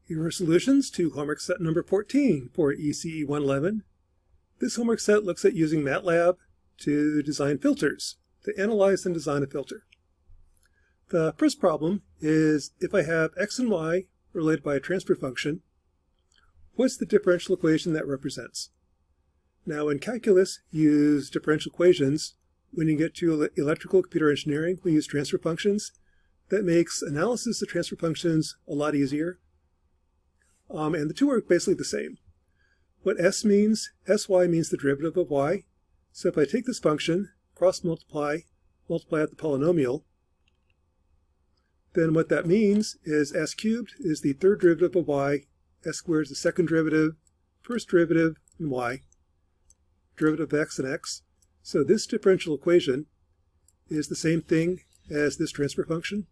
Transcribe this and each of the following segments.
Here are solutions to homework set number 14 for ECE 111. This homework set looks at using Matlab to design filters, to analyze and design a filter. The first problem is if I have x and y related by a transfer function, what's the differential equation that represents? Now in calculus, you use differential equations. When you get to electrical computer engineering, we use transfer functions. That makes analysis of transfer functions a lot easier. And the two are basically the same. What s means, sy means the derivative of y. So if I take this function, cross multiply out the polynomial, then what that means is s cubed is the third derivative of y, s squared is the second derivative, first derivative in y, derivative of x and x. So this differential equation is the same thing as this transfer function.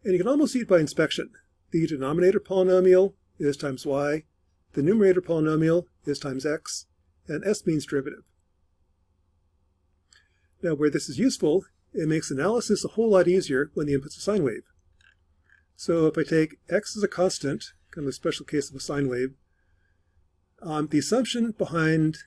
And you can almost see it by inspection. The denominator polynomial is times y, the numerator polynomial is times x, and s means derivative. Now where this is useful, it makes analysis a whole lot easier when the input's a sine wave. So if I take x as a constant, kind of a special case of a sine wave, the assumption behind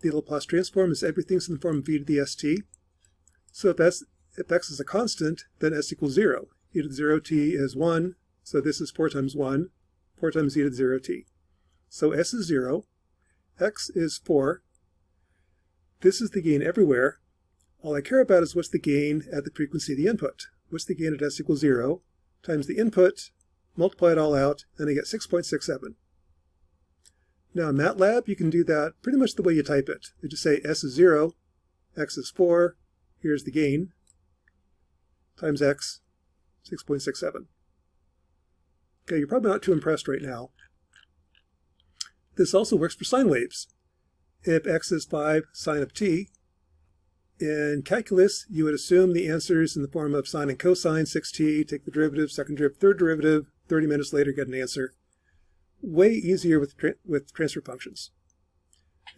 the Laplace transform is everything's in the form of e to the st. So if x is a constant, then s equals 0. E to the 0t is 1, so this is 4 times 1, 4 times e to the 0t. So s is 0, x is 4. This is the gain everywhere. All I care about is what's the gain at the frequency of the input. What's the gain at s equals 0 times the input, multiply it all out, and I get 6.67. Now in Matlab, you can do that pretty much the way you type it. You just say s is 0, x is 4, here's the gain, times x, 6.67. Okay, you're probably not too impressed right now. This also works for sine waves. If x is 5 sine of t, in calculus, you would assume the answer is in the form of sine and cosine, 6t, take the derivative, second derivative, third derivative, 30 minutes later get an answer. Way easier with transfer functions.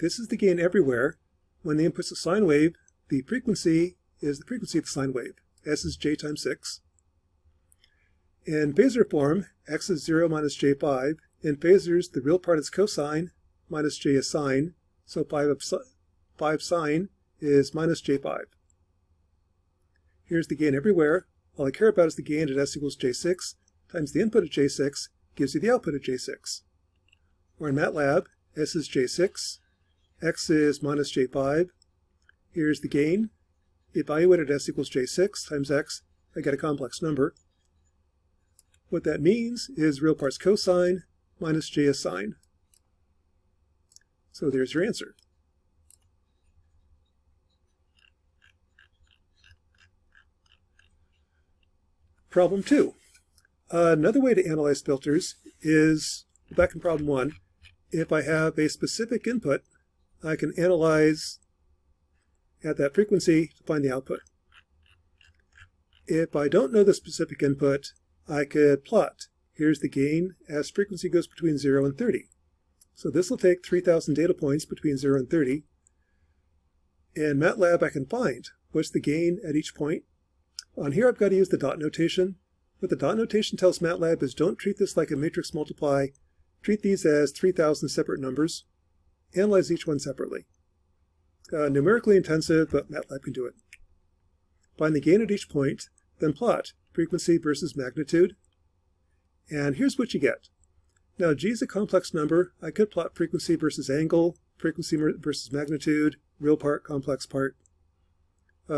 This is the gain everywhere. When the input's a sine wave, the frequency is the frequency of the sine wave. S is j times 6. In phasor form, x is 0 minus j5. In phasors, the real part is cosine, minus j is sine. So 5 sine is minus j5. Here's the gain everywhere. All I care about is the gain at s equals j6 times the input of j6 gives you the output of j6. Or in Matlab, s is j6, x is minus j5. Here's the gain. Evaluate at s equals j6 times x, I get a complex number. What that means is real part's cosine minus j is sine. So there's your answer. Problem 2. Another way to analyze filters is, back in problem 1, if I have a specific input, I can analyze at that frequency to find the output. If I don't know the specific input, I could plot. Here's the gain as frequency goes between 0 and 30. So this will take 3,000 data points between 0 and 30. In Matlab, I can find what's the gain at each point. On here, I've got to use the dot notation. What the dot notation tells Matlab is don't treat this like a matrix multiply. Treat these as 3,000 separate numbers. Analyze each one separately. Numerically intensive, but Matlab can do it. Find the gain at each point, then plot frequency versus magnitude. And here's what you get. Now, g is a complex number. I could plot frequency versus angle, frequency versus magnitude, real part, complex part.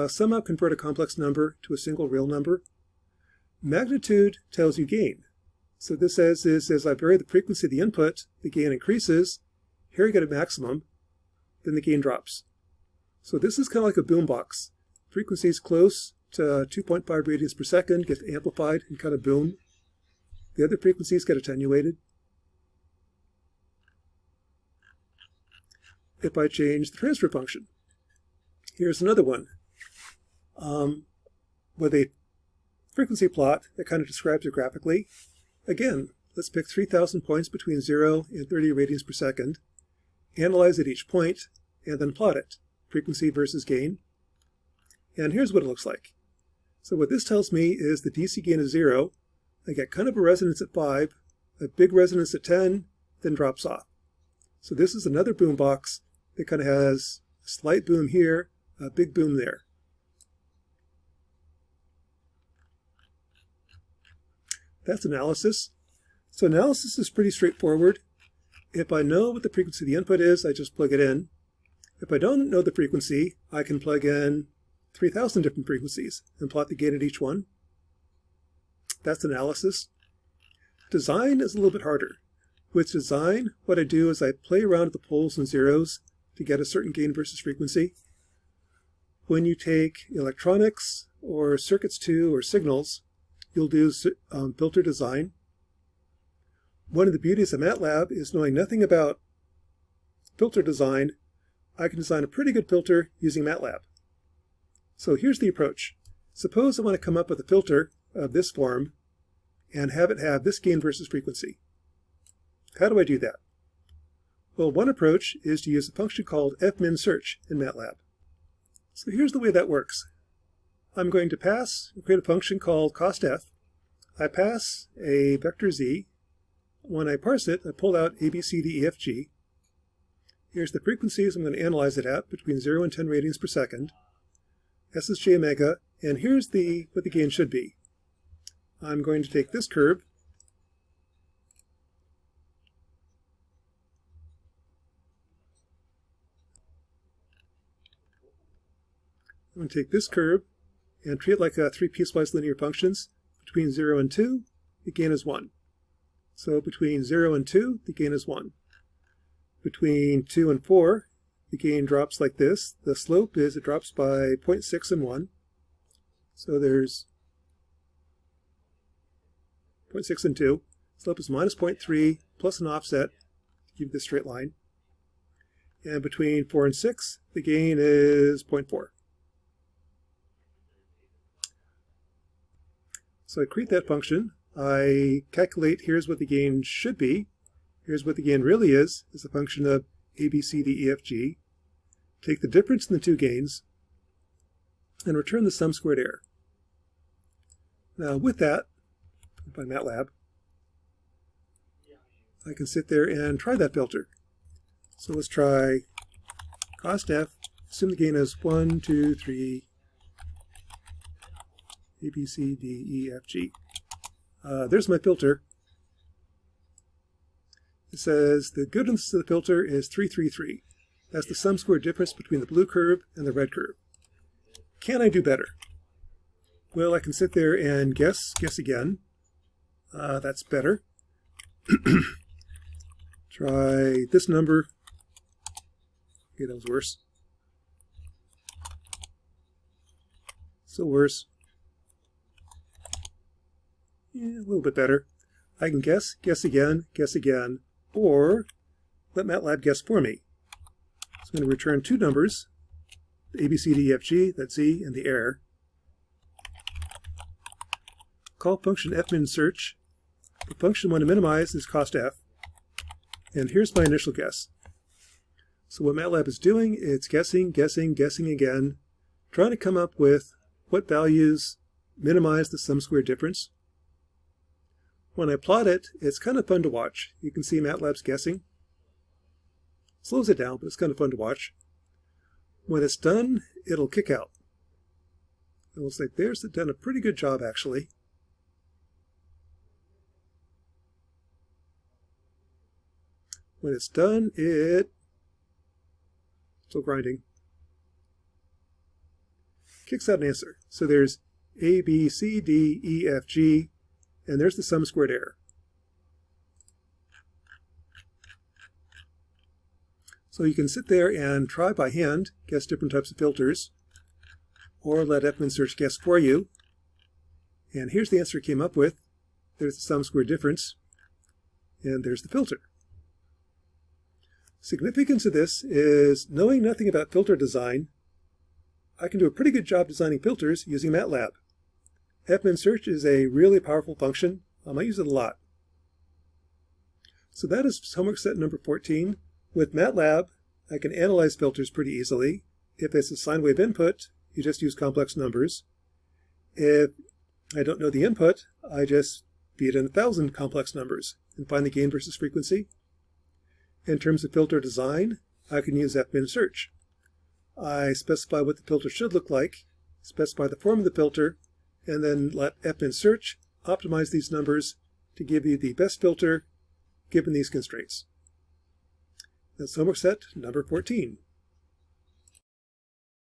Somehow convert a complex number to a single real number. Magnitude tells you gain. So this says is as I vary the frequency of the input, the gain increases. Here you get a maximum, then the gain drops. So this is kind of like a boombox. Frequency is close to 2.5 radians per second, gets amplified and kind of boom. The other frequencies get attenuated. If I change the transfer function, here's another one. With a frequency plot that kind of describes it graphically. Again, let's pick 3,000 points between 0 and 30 radians per second, analyze at each point, and then plot it, frequency versus gain. And here's what it looks like. So what this tells me is the DC gain is 0. I get kind of a resonance at 5, a big resonance at 10, then drops off. So this is another boom box that kind of has a slight boom here, a big boom there. That's analysis. So analysis is pretty straightforward. If I know what the frequency of the input is, I just plug it in. If I don't know the frequency, I can plug in 3,000 different frequencies and plot the gain at each one. That's analysis. Design is a little bit harder. With design, what I do is I play around with the poles and zeros to get a certain gain versus frequency. When you take electronics or circuits 2 or signals, you'll do filter design. One of the beauties of Matlab is knowing nothing about filter design, I can design a pretty good filter using Matlab. So here's the approach. Suppose I want to come up with a filter of this form and have it have this gain versus frequency. How do I do that? Well, one approach is to use a function called fminsearch in Matlab. So here's the way that works. I'm going to create a function called costf. I pass a vector z. When I parse it, I pull out a, b, c, d, e, f, g. Here's the frequencies I'm going to analyze it at, between 0 and 10 radians per second. S is j omega, and here's what the gain should be. I'm going to take this curve, and treat it like 3 piecewise linear functions. Between 0 and 2, the gain is 1. So between 0 and 2, the gain is 1. Between 2 and 4, the gain drops like this. The slope is it drops by 0.6 and 1. So there's 0.6 and 2. Slope is minus 0.3 plus an offset to keep this straight line. And between 4 and 6, the gain is 0.4. So I create that function. I calculate, here's what the gain should be. Here's what the gain really is a function of a, b, c, d, e, f, g. Take the difference in the two gains and return the sum squared error. Now with that, by Matlab, I can sit there and try that filter. So let's try costf. Assume the gain is 1, 2, 3, a, b, c, d, e, f, g. There's my filter. It says the goodness of the filter is 333. That's the sum squared difference between the blue curve and the red curve. Can I do better? Well, I can sit there and guess again. That's better. Try this number. Okay, that was worse. Still worse. Yeah, a little bit better. I can guess again, or let Matlab guess for me. It's going to return two numbers, the a, b, c, d, e, f, g, that's z, and the error. Call function fminsearch. The function I want to minimize is costf. And here's my initial guess. So what Matlab is doing, it's guessing again, trying to come up with what values minimize the sum squared difference. When I plot it, it's kind of fun to watch. You can see Matlab's guessing. Slows it down, but it's kind of fun to watch. When it's done, it'll kick out. And we'll say, there's done a pretty good job, actually. When it's done, still grinding, kicks out an answer. So there's A, B, C, D, E, F, G, and there's the sum squared error. So you can sit there and try by hand, guess different types of filters, or let fminsearch guess for you. And here's the answer it came up with. There's the sum squared difference, and there's the filter. Significance of this is knowing nothing about filter design, I can do a pretty good job designing filters using Matlab. fminsearch is a really powerful function. I use it a lot. So that is homework set number 14. With Matlab, I can analyze filters pretty easily. If it's a sine wave input, you just use complex numbers. If I don't know the input, I just feed in 1,000 complex numbers and find the gain versus frequency. In terms of filter design, I can use fmin search. I specify what the filter should look like, specify the form of the filter, and then let fmin search optimize these numbers to give you the best filter given these constraints. That's homework set number 14.